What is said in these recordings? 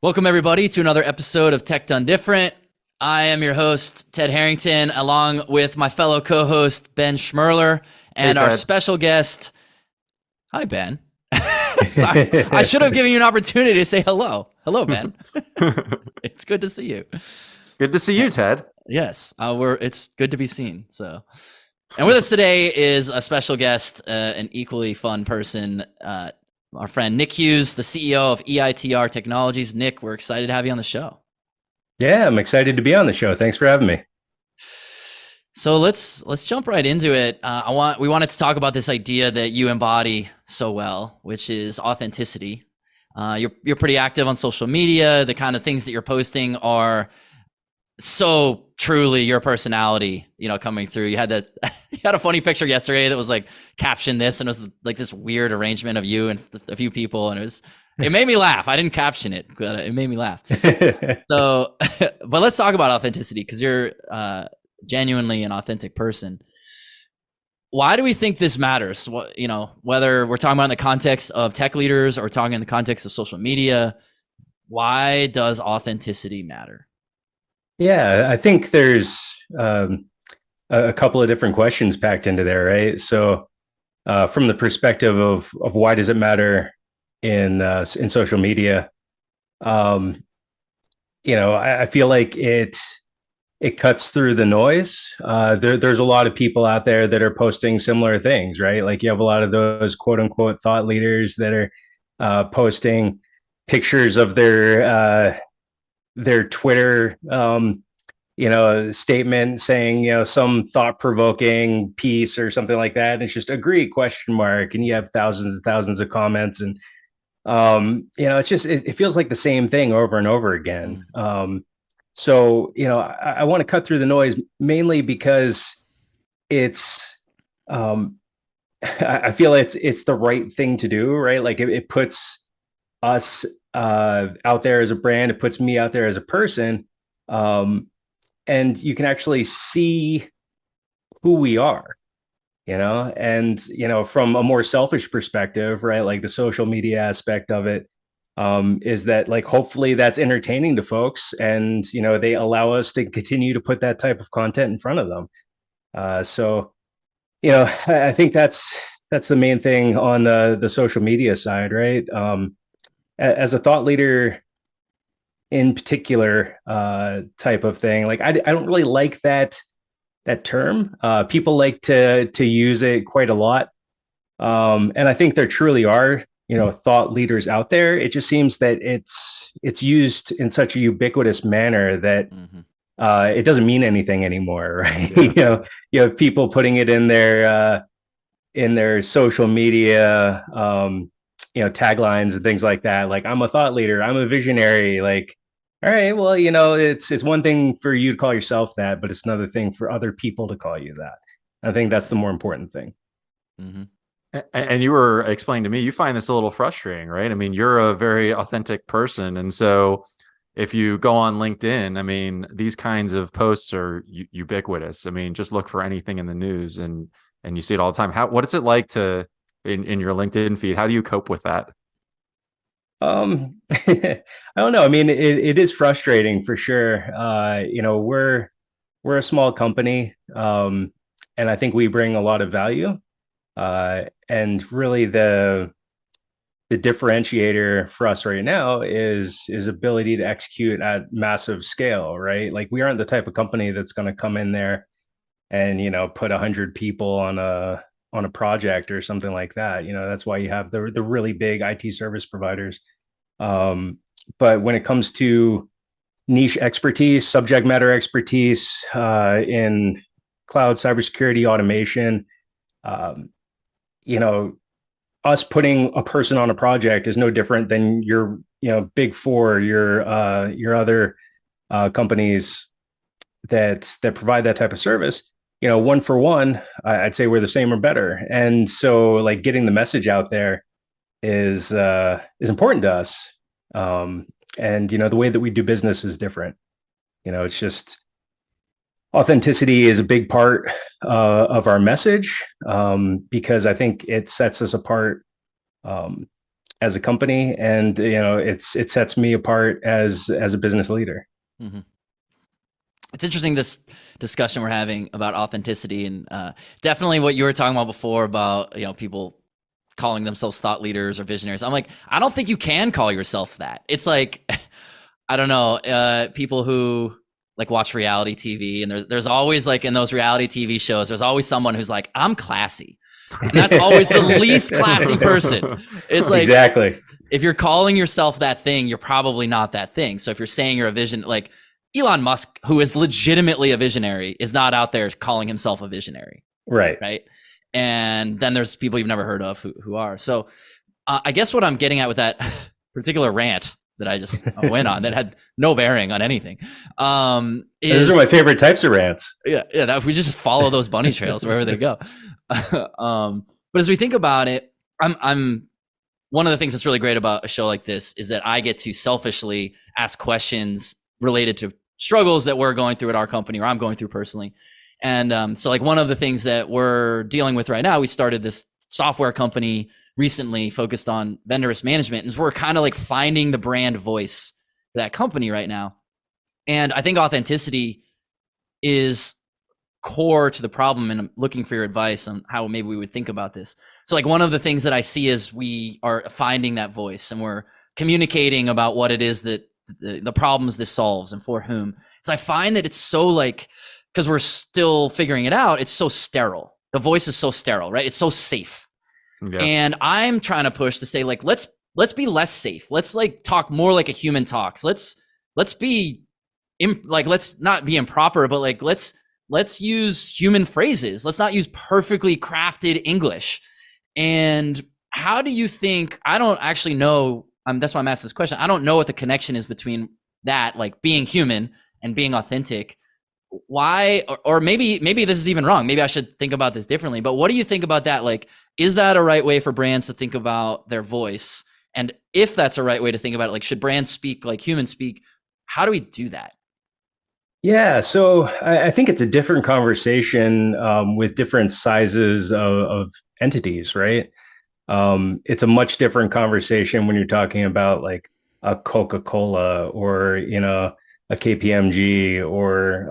Welcome, everybody, to another episode of Tech Done Different. I am your host, Ted Harrington, along with my fellow co host, Ben Schmerler, Hey, and our Ted. special guest. Hi, Ben. Sorry, I should have given you an opportunity to say hello. Hello, Ben. It's good to see you. Good to see you, Ted. Yes, it's good to be seen. And with us today is a special guest, an equally fun person, our friend Nick Hughes, the CEO of EITR Technologies. Nick, we're excited to have you on the show. Yeah, I'm excited to be on the show. Thanks for having me. So let's jump right into it. We wanted to talk about this idea that you embody so well, which is authenticity. You're pretty active on social media. The kind of things that you're posting are so truly your personality, coming through. You had a funny picture yesterday that was like caption this, and it was like this weird arrangement of you and a few people, and it made me laugh. I didn't caption it, but it made me laugh. So, but let's talk about authenticity, because you're genuinely an authentic person. Why do we think this matters? Whether we're talking about in the context of tech leaders or talking in the context of social media, why does authenticity matter? Yeah, I think there's a couple of different questions packed into there, right? So, from the perspective of why does it matter in social media, I feel like it cuts through the noise. There's a lot of people out there that are posting similar things, right? Like you have a lot of those quote unquote thought leaders that are posting pictures of their Twitter, statement saying, some thought-provoking piece or something like that. And it's just agree question mark, and you have thousands and thousands of comments, and it's just it feels like the same thing over and over again. So I want to cut through the noise mainly because it's I feel it's the right thing to do, right? Like it puts us out there as a brand. It puts me out there as a person, and you can actually see who we are, and from a more selfish perspective, right? Like the social media aspect of it is that, like, hopefully that's entertaining to folks, and they allow us to continue to put that type of content in front of them. So I think that's the main thing on the social media side, right? As a thought leader in particular, type of thing, like I don't really like that term. People like to use it quite a lot, and I think there truly are thought leaders out there. It just seems that it's used in such a ubiquitous manner that it doesn't mean anything anymore, right? Yeah. You have people putting it in their social media, taglines and things like that. Like, I'm a thought leader, I'm a visionary. Like, all right, well, it's one thing for you to call yourself that, but it's another thing for other people to call you that. I think that's the more important thing. Mm-hmm. And you were explaining to me, you find this a little frustrating, right? I mean, you're a very authentic person. And so if you go on LinkedIn, I mean, these kinds of posts are ubiquitous. I mean, just look for anything in the news and you see it all the time. What is it like in your LinkedIn feed? How do you cope with that? I don't know. I mean, it is frustrating for sure. We're a small company, and I think we bring a lot of value. And really, the differentiator for us right now is ability to execute at massive scale, right? Like, we aren't the type of company that's going to come in there and put 100 people on a project or something like that. That's why you have the really big IT service providers. But when it comes to niche expertise, subject matter expertise, in cloud, cybersecurity, automation, us putting a person on a project is no different than your big four, your other companies that provide that type of service. One for one, I'd say we're the same or better. And so, like, getting the message out there is important to us. And the way that we do business is different. It's just authenticity is a big part of our message, because I think it sets us apart as a company, and it sets me apart as a business leader. Mm-hmm. It's interesting, this discussion we're having about authenticity, and definitely what you were talking about before about people calling themselves thought leaders or visionaries. I'm like, I don't think you can call yourself that. It's like, I don't know, people who like watch reality TV, and there's always, like, in those reality TV shows, there's always someone who's like, I'm classy. And that's always the least classy person. It's like, exactly, if you're calling yourself that thing, you're probably not that thing. So if you're saying you're a vision, like Elon Musk, who is legitimately a visionary, is not out there calling himself a visionary. right. And then there's people you've never heard of who are. So I guess what I'm getting at with that particular rant that I just went on that had no bearing on anything is, those are my favorite types of rants. Yeah, if we just follow those bunny trails wherever they go. But as we think about it, I'm one of the things that's really great about a show like this is that I get to selfishly ask questions related to struggles that we're going through at our company, or I'm going through personally. And so, like, one of the things that we're dealing with right now, we started this software company recently focused on vendor risk management, and we're kind of like finding the brand voice for that company right now. And I think authenticity is core to the problem, and I'm looking for your advice on how maybe we would think about this. So, like, one of the things that I see is we are finding that voice, and we're communicating about what it is that the problems this solves and for whom. So I find that it's so, like, because we're still figuring it out, it's so sterile. The voice is so sterile, right? It's so safe. Yeah. And I'm trying to push to say, like, let's be less safe. Let's, like, talk more like a human talks. Let's be let's not be improper, but like let's use human phrases. Let's not use perfectly crafted English. And how do you think, I don't actually know, that's why I'm asking this question. I don't know what the connection is between that, like being human and being authentic. Why, or maybe this is even wrong. Maybe I should think about this differently. But what do you think about that? Like, is that a right way for brands to think about their voice? And if that's a right way to think about it, like, should brands speak like humans speak? How do we do that? Yeah, so I think it's a different conversation with different sizes of entities, right? It's a much different conversation when you're talking about like a Coca-Cola or a KPMG or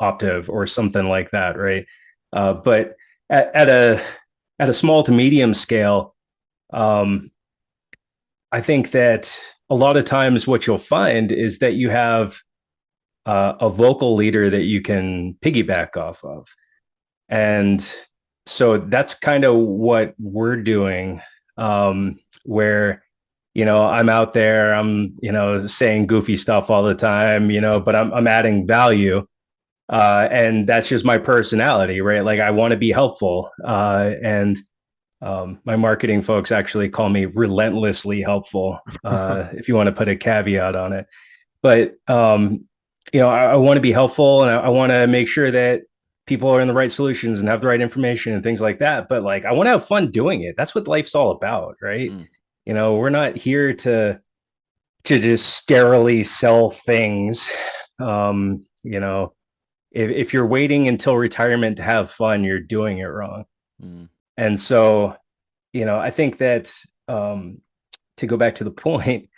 Optiv or something like that, right? But at a small to medium scale, I think that a lot of times what you'll find is that you have a vocal leader that you can piggyback off of. And so that's kind of what we're doing, where, I'm out there, I'm, saying goofy stuff all the time, but I'm adding value. And that's just my personality, right? Like, I want to be helpful. And my marketing folks actually call me relentlessly helpful, if you want to put a caveat on it. But, I want to be helpful, and I want to make sure that people are in the right solutions and have the right information and things like that. But, like, I want to have fun doing it. That's what life's all about, right? We're not here to just sterilely sell things. If you're waiting until retirement to have fun, you're doing it wrong. And so, I think that to go back to the point,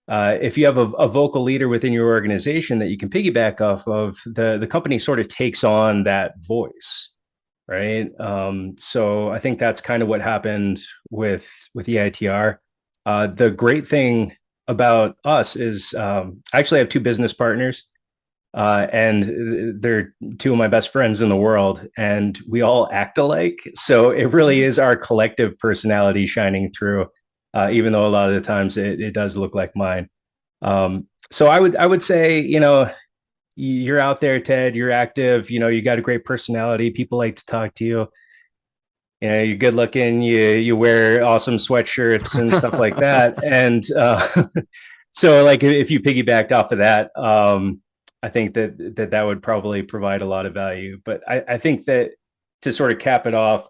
if you have a vocal leader within your organization that you can piggyback off of, the company sort of takes on that voice, right? So I think that's kind of what happened with EITR. The great thing about us is I actually have two business partners, and they're two of my best friends in the world, and we all act alike. So it really is our collective personality shining through. Even though a lot of the times it does look like mine. So I would say, you're out there, Ted, you're active, you got a great personality. People like to talk to you. You're good looking, you wear awesome sweatshirts and stuff like that. And so, like, if you piggybacked off of that, I think that would probably provide a lot of value. But I think that to sort of cap it off,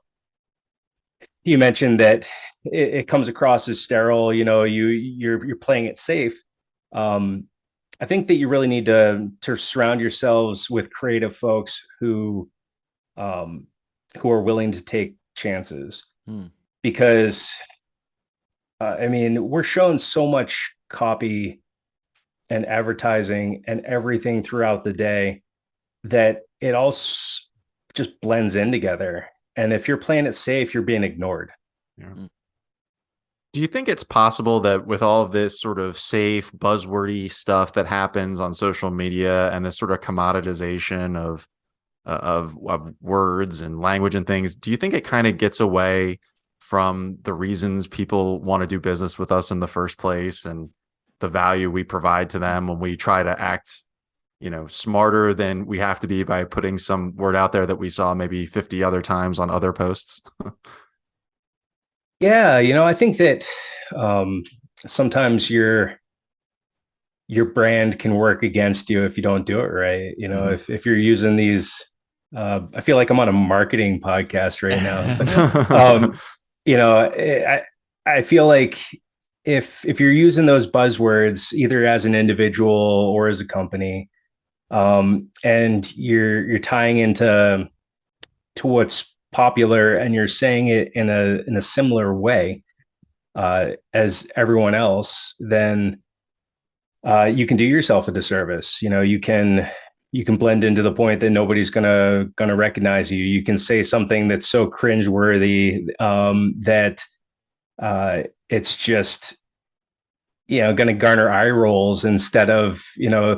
you mentioned that it comes across as sterile. You're playing it safe. I think that you really need to surround yourselves with creative folks who are willing to take chances, because I mean, we're shown so much copy and advertising and everything throughout the day that it all just blends in together. And if you're playing it safe, you're being ignored. Yeah. Mm. Do you think it's possible that with all of this sort of safe, buzzwordy stuff that happens on social media and this sort of commoditization of words and language and things, do you think it kind of gets away from the reasons people want to do business with us in the first place and the value we provide to them when we try to act, smarter than we have to be by putting some word out there that we saw maybe 50 other times on other posts? Yeah, I think that sometimes your brand can work against you if you don't do it right. Mhm. If you're using these, I feel like I'm on a marketing podcast right now. I feel like if you're using those buzzwords either as an individual or as a company, and you're tying into what's popular and you're saying it in a similar way as everyone else, then you can do yourself a disservice. You can blend into the point that nobody's gonna recognize you. You can say something that's so cringeworthy that it's just going to garner eye rolls instead of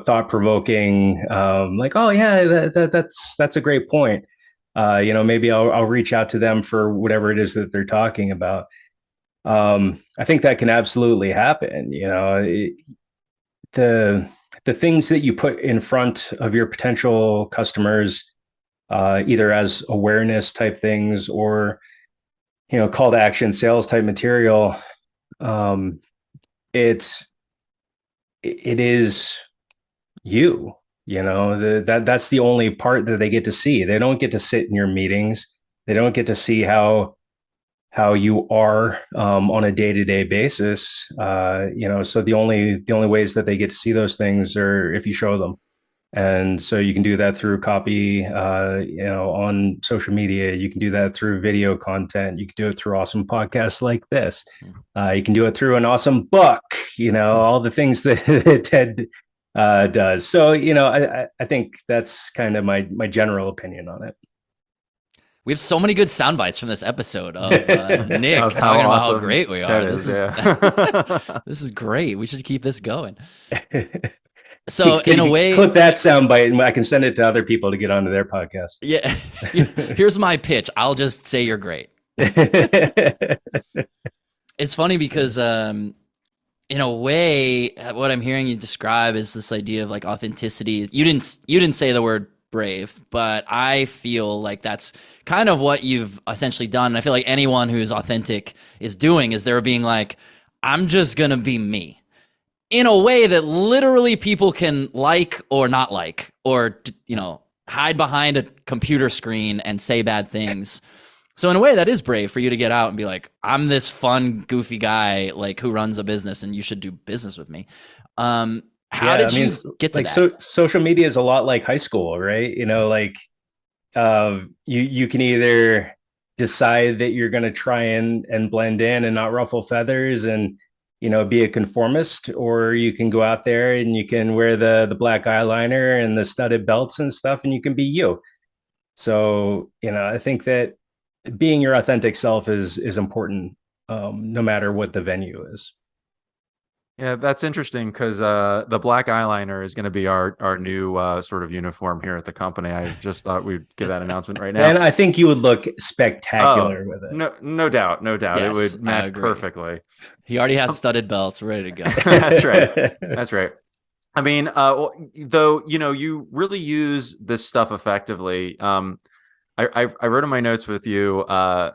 thought provoking. Like, oh yeah, that's a great point. Maybe I'll reach out to them for whatever it is that they're talking about. I think that can absolutely happen. The things that you put in front of your potential customers, either as awareness type things or call to action sales type material, it is you. That's the only part that they get to see. They don't get to sit in your meetings. They don't get to see how you are on a day-to-day basis. So the only ways that they get to see those things are if you show them. And so you can do that through copy, on social media. You can do that through video content. You can do it through awesome podcasts like this. You can do it through an awesome book, all the things that Ted does. So, I think that's kind of my general opinion on it. We have so many good sound bites from this episode of Nick Of how talking about how awesome great we are. Ted This is, is this is great. We should keep this going. So Can in a you way, clip that soundbite and I can send it to other people to get onto their podcast. yeah. Here's my pitch. I'll just say you're great. It's funny because in a way, what I'm hearing you describe is this idea of like authenticity. You didn't say the word brave, but I feel like that's kind of what you've essentially done. And I feel like anyone who's authentic is doing is they're being like, I'm just gonna be me in a way that literally people can like or not like, or hide behind a computer screen and say bad things. So in a way, that is brave for you to get out and be like, I'm this fun, goofy guy like who runs a business, and you should do business with me. How did you get to that? So social media is a lot like high school, right? You can either decide that you're going to try and blend in and not ruffle feathers and be a conformist, or you can go out there and you can wear the black eyeliner and the studded belts and stuff, and you can be you. So I think that being your authentic self is important, no matter what the venue is. Yeah, that's interesting because the black eyeliner is going to be our new sort of uniform here at the company. I just thought we'd give that announcement right now. And I think you would look spectacular with it. No doubt. Yes, it would match perfectly. He already has studded belts ready to go. That's right. I mean, though, you really use this stuff effectively. I wrote in my notes with you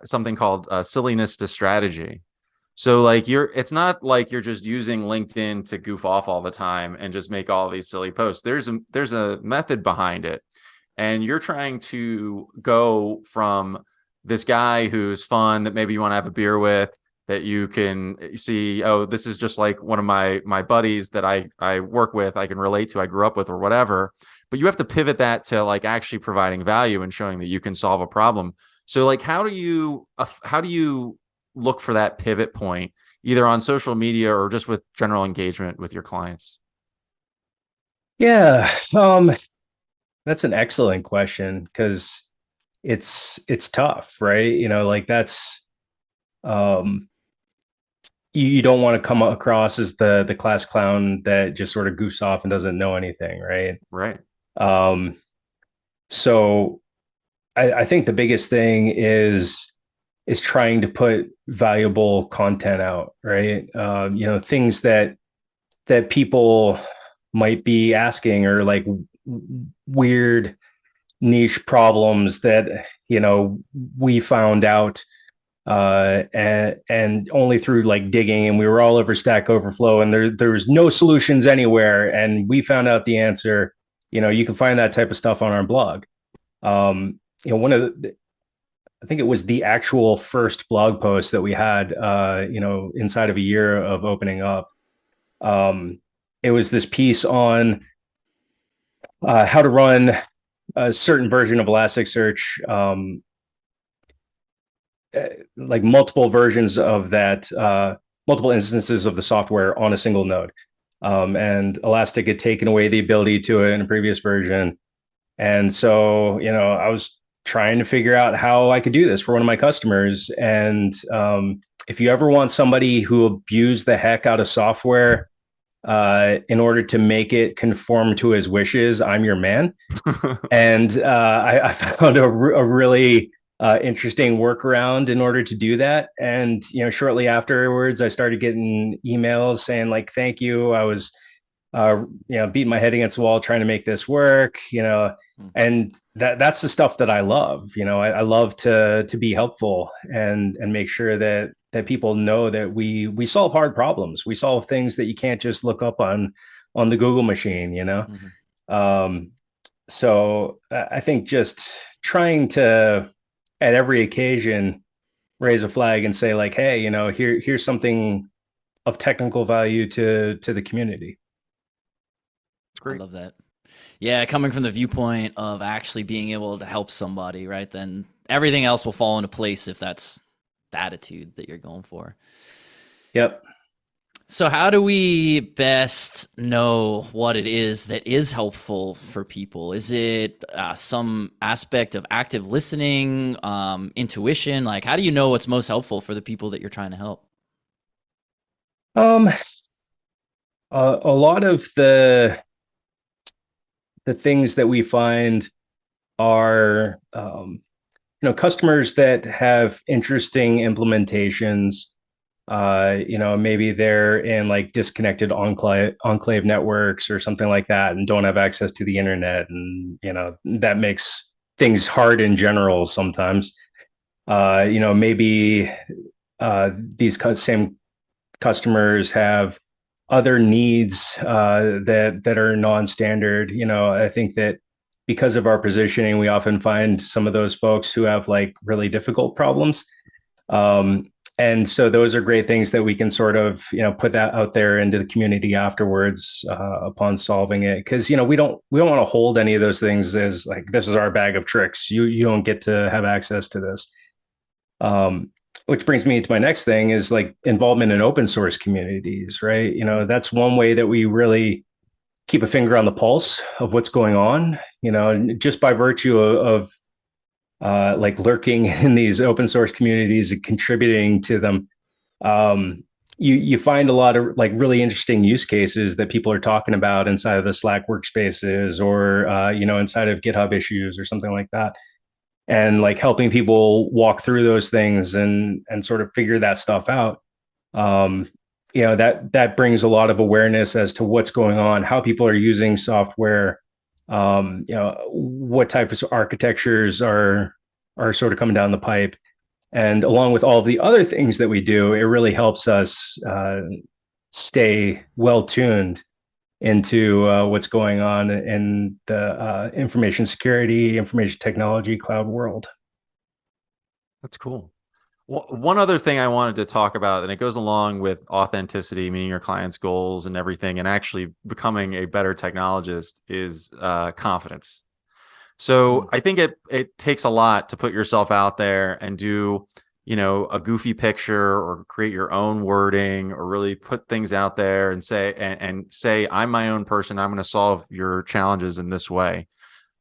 something called silliness to strategy. So like it's not like you're just using LinkedIn to goof off all the time and just make all these silly posts. There's a method behind it. And you're trying to go from this guy who's fun that maybe you want to have a beer with, that you can see, oh, this is just like one of my buddies that I work with, I can relate to, I grew up with, or whatever. But you have to pivot that to like actually providing value and showing that you can solve a problem. So like, how do you look for that pivot point either on social media or just with general engagement with your clients? Yeah, that's an excellent question because it's tough, right? Like that's um you don't want to come across as the class clown that just sort of goofs off and doesn't know anything, right? Right. Um, so I think the biggest thing is trying to put valuable content out, right? Things that people might be asking, or like weird niche problems that we found out and only through like digging, and we were all over Stack Overflow, and there was no solutions anywhere, and we found out the answer. You can find that type of stuff on our blog. One of the, I think it was the actual first blog post that we had, inside of a year of opening up. It was this piece on how to run a certain version of Elasticsearch, like multiple versions of that, multiple instances of the software on a single node. And Elastic had taken away the ability to it in a previous version. And so, I was trying to figure out how I could do this for one of my customers. And if you ever want somebody who abused the heck out of software in order to make it conform to his wishes, I'm your man. And I found a really interesting workaround in order to do that. And shortly afterwards, I started getting emails saying like, "Thank you. I was, beating my head against the wall trying to make this work." And that's the stuff that I love. I love to be helpful and make sure that people know that we solve hard problems. We solve things that you can't just look up on the Google machine. Mm-hmm. So I think just trying to, at every occasion, raise a flag and say like, "Hey, here's something of technical value to the community." I love that. Yeah, coming from the viewpoint of actually being able to help somebody, right? Then everything else will fall into place if that's the attitude that you're going for. Yep. So how do we best know what it is that is helpful for people? Is it some aspect of active listening, intuition? Like, how do you know what's most helpful for the people that you're trying to help? A lot of the things that we find are customers that have interesting implementations. Maybe they're in like disconnected enclave networks or something like that and don't have access to the internet, and that makes things hard in general sometimes. Maybe these same customers have other needs that are non-standard. I think that because of our positioning, we often find some of those folks who have like really difficult problems. And so those are great things that we can sort of, put that out there into the community afterwards upon solving it. Because, we don't want to hold any of those things as like, this is our bag of tricks. You don't get to have access to this. Which brings me to my next thing is like involvement in open source communities, right? That's one way that we really keep a finger on the pulse of what's going on, just by virtue of like lurking in these open source communities and contributing to them. You find a lot of like really interesting use cases that people are talking about inside of the Slack workspaces or, inside of GitHub issues or something like that. And like helping people walk through those things and sort of figure that stuff out. That brings a lot of awareness as to what's going on, how people are using software, what type of architectures are sort of coming down the pipe. And along with all of the other things that we do, it really helps us stay well tuned into what's going on in the information security, information technology, cloud world. That's cool. Well, one other thing I wanted to talk about, and it goes along with authenticity, meaning your client's goals and everything, and actually becoming a better technologist, is confidence. So I think it takes a lot to put yourself out there and do a goofy picture or create your own wording or really put things out there and say, I'm my own person. I'm going to solve your challenges in this way.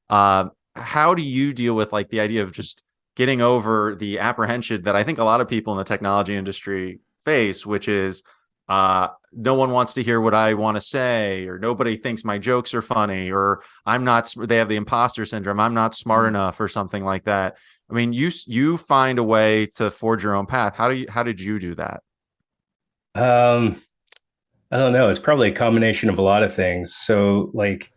How do you deal with like the idea of just getting over the apprehension that I think a lot of people in the technology industry face, which is no one wants to hear what I want to say, or nobody thinks my jokes are funny, or they have the imposter syndrome. I'm not smart enough or something like that. I mean, you find a way to forge your own path. How did you do that? I don't know. It's probably a combination of a lot of things. So like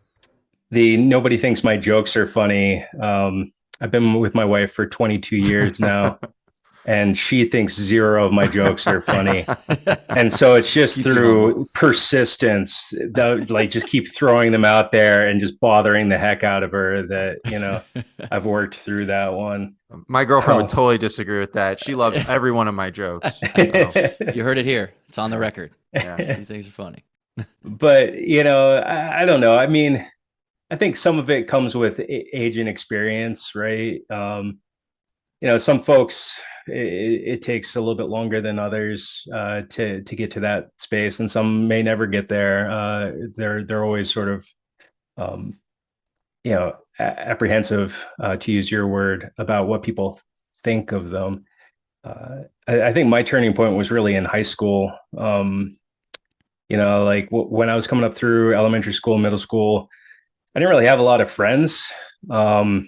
the nobody thinks my jokes are funny. I've been with my wife for 22 years now, and she thinks zero of my jokes are funny. And so it's just through persistence that like just keep throwing them out there and just bothering the heck out of her that, I've worked through that one. My girlfriend would totally disagree with that. She loves every one of my jokes. So. You heard it here. It's on the record. Yeah. She thinks are funny. But, I don't know. I mean, I think some of it comes with age and experience, right? Some folks, it takes a little bit longer than others to get to that space, and some may never get there. They're always sort of, apprehensive, to use your word, about what people think of them. I think my turning point was really in high school. Like when I was coming up through elementary school, middle school, I didn't really have a lot of friends. I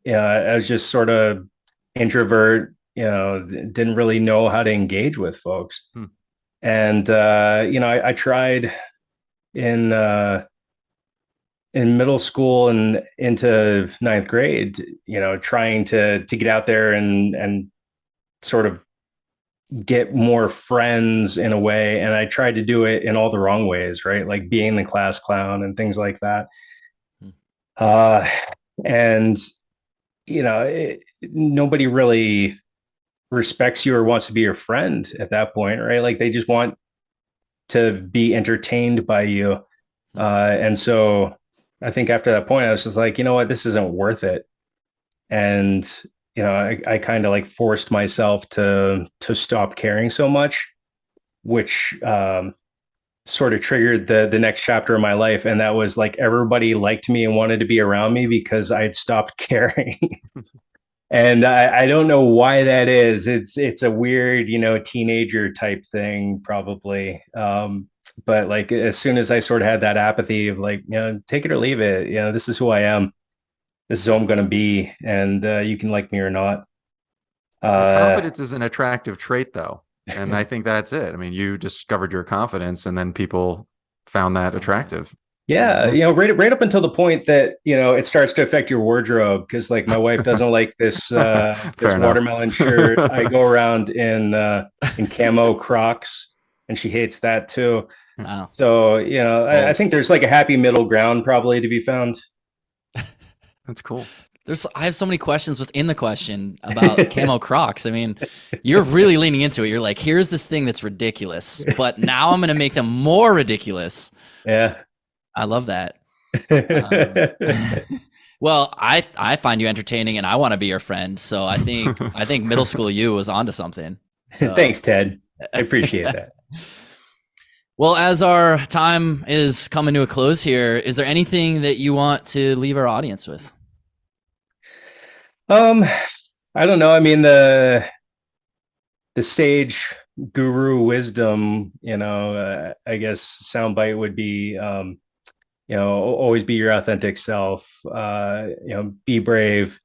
was just sort of introvert, didn't really know how to engage with folks. And, I tried in middle school and into ninth grade, trying to get out there and sort of get more friends in a way. And I tried to do it in all the wrong ways, right? Like being the class clown and things like that. And nobody really respects you or wants to be your friend at that point, right? Like they just want to be entertained by you. And so I think after that point, I was just like, you know what, this isn't worth it. And, I kind of like forced myself to stop caring so much, which sort of triggered the next chapter of my life. And that was like, everybody liked me and wanted to be around me because I'd stopped caring. And I don't know why that is. It's a weird, teenager type thing, probably. But like, as soon as I sort of had that apathy of like, take it or leave it, this is who I am. This is who I'm going to be. And you can like me or not. Confidence is an attractive trait, though. And I think that's it. I mean, you discovered your confidence and then people found that attractive. Yeah. Right up until the point that, it starts to affect your wardrobe. Cause like my wife doesn't like this watermelon shirt. I go around in camo Crocs and she hates that too. Wow. So, I think there's like a happy middle ground probably to be found. That's cool. I have so many questions within the question about camo Crocs. I mean, you're really leaning into it. You're like, here's this thing that's ridiculous, but now I'm going to make them more ridiculous. Yeah. I love that. Well, I find you entertaining and I want to be your friend. So I think middle school you was onto something. So. Thanks, Ted. I appreciate that. Well, as our time is coming to a close here, is there anything that you want to leave our audience with? I don't know. I mean, the sage guru wisdom, I guess soundbite would be, always be your authentic self, be brave,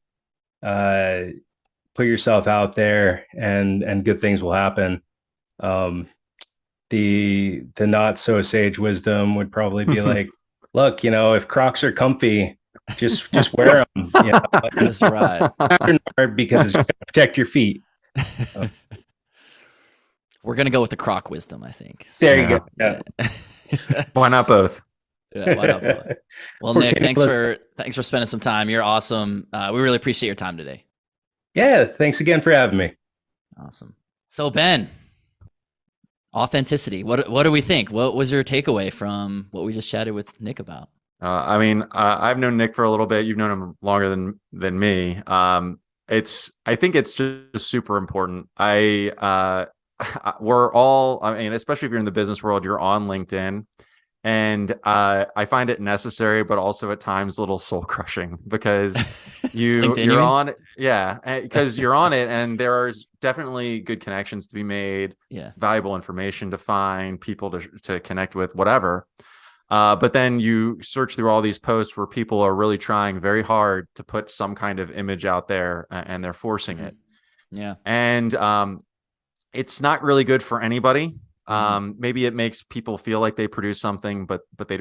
put yourself out there and good things will happen. The not so sage wisdom would probably be like, look, if Crocs are comfy, just wear them. That's right. Because it's going to protect your feet. We're gonna go with the Croc wisdom, I think. So, there you go. Yeah. Why not both? Yeah, why not both? Well, Nick, thanks for spending some time. You're awesome. We really appreciate your time today. Yeah, thanks again for having me. Awesome. So Ben, authenticity. What do we think? What was your takeaway from what we just chatted with Nick about? I've known Nick for a little bit. You've known him longer than me. I think it's just super important. We're all, I mean, especially if you're in the business world, you're on LinkedIn. And I find it necessary, but also at times a little soul crushing because LinkedIn, you you're mean? on, yeah, because you're on it, and there's definitely good connections to be made, Yeah. valuable information to find, people to connect with, whatever. But then you search through all these posts where people are really trying very hard to put some kind of image out there, and they're forcing Mhm. it, Yeah. and it's not really good for anybody. Mhm. Maybe it makes people feel like they produce something, but they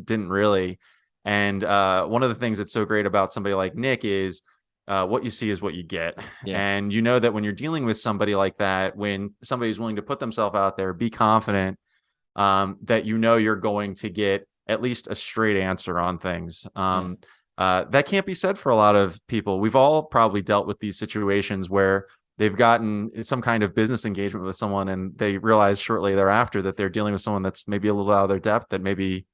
didn't really. And one of the things that's so great about somebody like Nick is what you see is what you get. Yeah. And you know that when you're dealing with somebody like that, when somebody's willing to put themselves out there, be confident that you know you're going to get at least a straight answer on things. Yeah. That can't be said for a lot of people. We've all probably dealt with these situations where they've gotten some kind of business engagement with someone and they realize shortly thereafter that they're dealing with someone that's maybe a little out of their depth, that maybe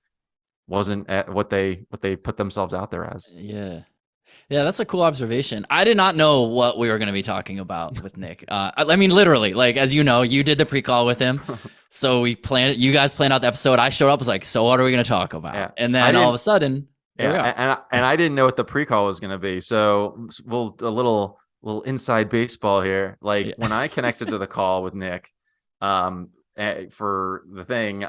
wasn't at what they put themselves out there as. Yeah. Yeah, that's a cool observation. I did not know what we were going to be talking about with Nick. I mean, literally, like, as you know, you did the pre-call with him. So you guys planned out the episode. I showed up, was like, so what are we going to talk about? Yeah. And I then all of didn't a sudden, here we Yeah, are. and I didn't know what the pre-call was going to be. So we'll a little inside baseball here. Like when Yeah. I connected to the call with Nick, for the thing,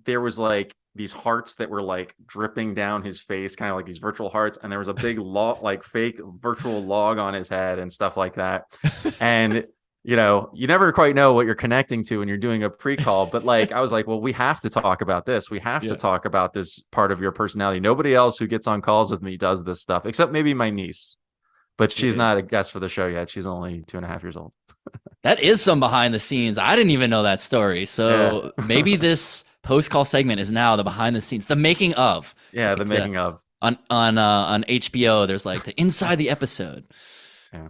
there was like these hearts that were like dripping down his face, kind of like these virtual hearts, and there was a big log, like fake virtual log on his head and stuff like that. And you never quite know what you're connecting to when you're doing a pre-call, but like I was like, well, we have to talk about this. We have to Yeah. talk about this part of your personality. Nobody else who gets on calls with me does this stuff, except maybe my niece, but she's Yeah. not a guest for the show yet. She's only 2.5 years old. That is some behind the scenes. I didn't even know that story. So Yeah. maybe this post-call segment is now the behind the scenes, the making of. It's Yeah, the like making of. on HBO, there's like the inside the episode. Yeah.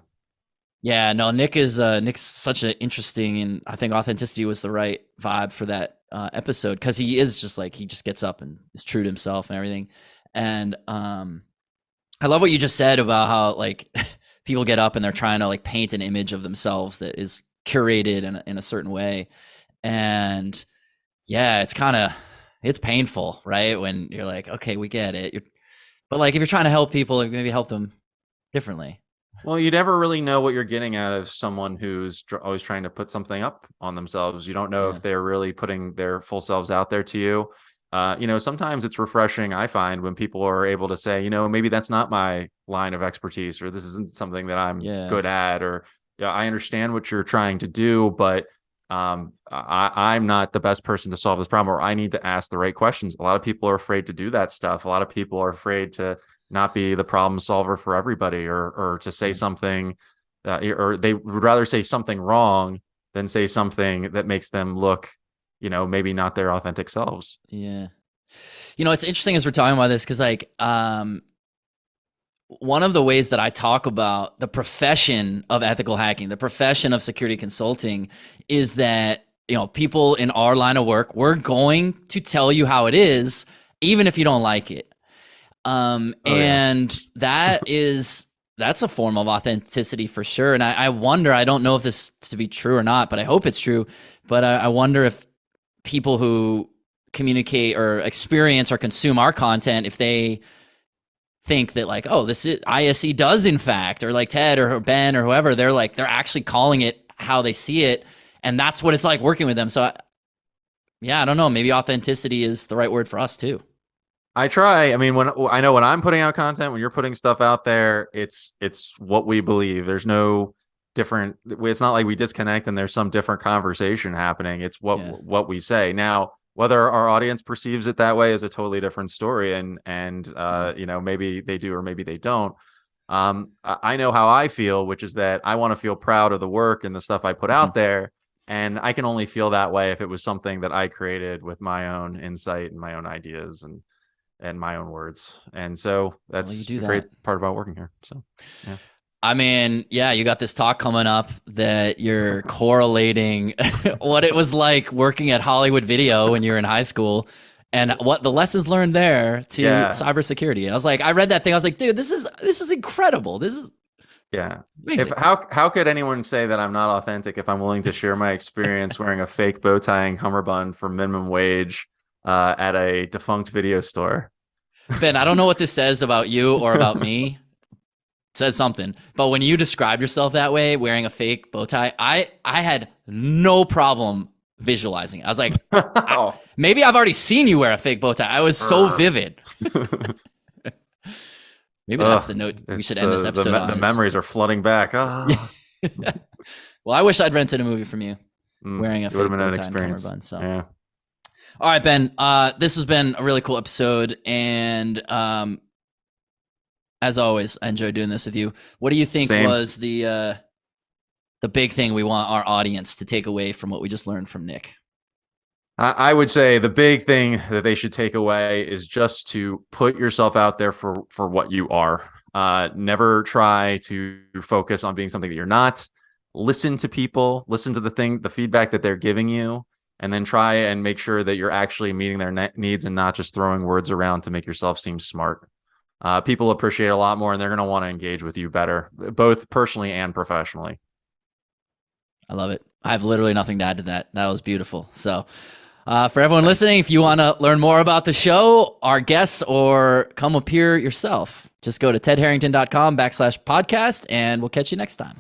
Yeah, no, Nick's such an interesting, and I think authenticity was the right vibe for that episode, because he is just like, he just gets up and is true to himself and everything. And I love what you just said about how like people get up and they're trying to like paint an image of themselves that is curated in a certain way. And yeah, it's painful, right? When you're like, okay, we get it. But like if you're trying to help people, like maybe help them differently. Well, you never really know what you're getting out of someone who's always trying to put something up on themselves. You don't know Yeah. if they're really putting their full selves out there to you. Sometimes it's refreshing, I find, when people are able to say, maybe that's not my line of expertise, or this isn't something that I'm Yeah. good at, or yeah, I understand what you're trying to do, but I'm not the best person to solve this problem, or I need to ask the right questions. A lot of people are afraid to do that stuff. A lot of people are afraid to not be the problem solver for everybody, or to say Yeah. something, or they would rather say something wrong than say something that makes them look, maybe not their authentic selves. Yeah. It's interesting as we're talking about this, because like one of the ways that I talk about the profession of ethical hacking, the profession of security consulting, is that people in our line of work, we're going to tell you how it is, even if you don't like it. And that's a form of authenticity for sure. And I wonder, I don't know if this to be true or not, but I hope it's true. But I wonder if people who communicate or experience or consume our content, if they think that like, oh, this is ISE does in fact, or like Ted or Ben or whoever, they're actually calling it how they see it. And that's what it's like working with them. So yeah, I don't know. Maybe authenticity is the right word for us too. I try. I mean, when I'm putting out content, when you're putting stuff out there, it's what we believe. There's no different. It's not like we disconnect and there's some different conversation happening. It's what we say. Now, whether our audience perceives it that way is a totally different story. And maybe they do or maybe they don't. I know how I feel, which is that I want to feel proud of the work and the stuff I put out there. And I can only feel that way if it was something that I created with my own insight and my own ideas and my own words. And so that's the great part about working here. So, yeah. I mean, yeah, you got this talk coming up that you're correlating what it was like working at Hollywood Video when you were in high school and what the lessons learned there to cybersecurity. I was like, I read that thing. I was like, dude, this is incredible. This is Yeah. Amazing. How could anyone say that I'm not authentic if I'm willing to share my experience wearing a fake bow tying Hummer bun for minimum wage at a defunct video store? Ben, I don't know what this says about you or about me. It says something. But when you describe yourself that way, wearing a fake bow tie, I had no problem visualizing it. I was like, Oh. maybe I've already seen you wear a fake bow tie. I was so vivid. Maybe that's the note we should end this episode on. The memories are flooding back. Oh. Well, I wish I'd rented a movie from you wearing a It would fake have been bow an tie and Hummer experience. bun. So. Yeah. All right, Ben. This has been a really cool episode, and as always, I enjoyed doing this with you. What do you think Same. was the big thing we want our audience to take away from what we just learned from Nick? I would say the big thing that they should take away is just to put yourself out there for what you are. Never try to focus on being something that you're not. Listen to people, listen to the feedback that they're giving you, and then try and make sure that you're actually meeting their needs and not just throwing words around to make yourself seem smart. People appreciate a lot more, and they're going to want to engage with you better, both personally and professionally. I love it. I have literally nothing to add to that. That was beautiful. So for everyone listening, if you want to learn more about the show, our guests, or come appear yourself, just go to tedharrington.com/podcast, and we'll catch you next time.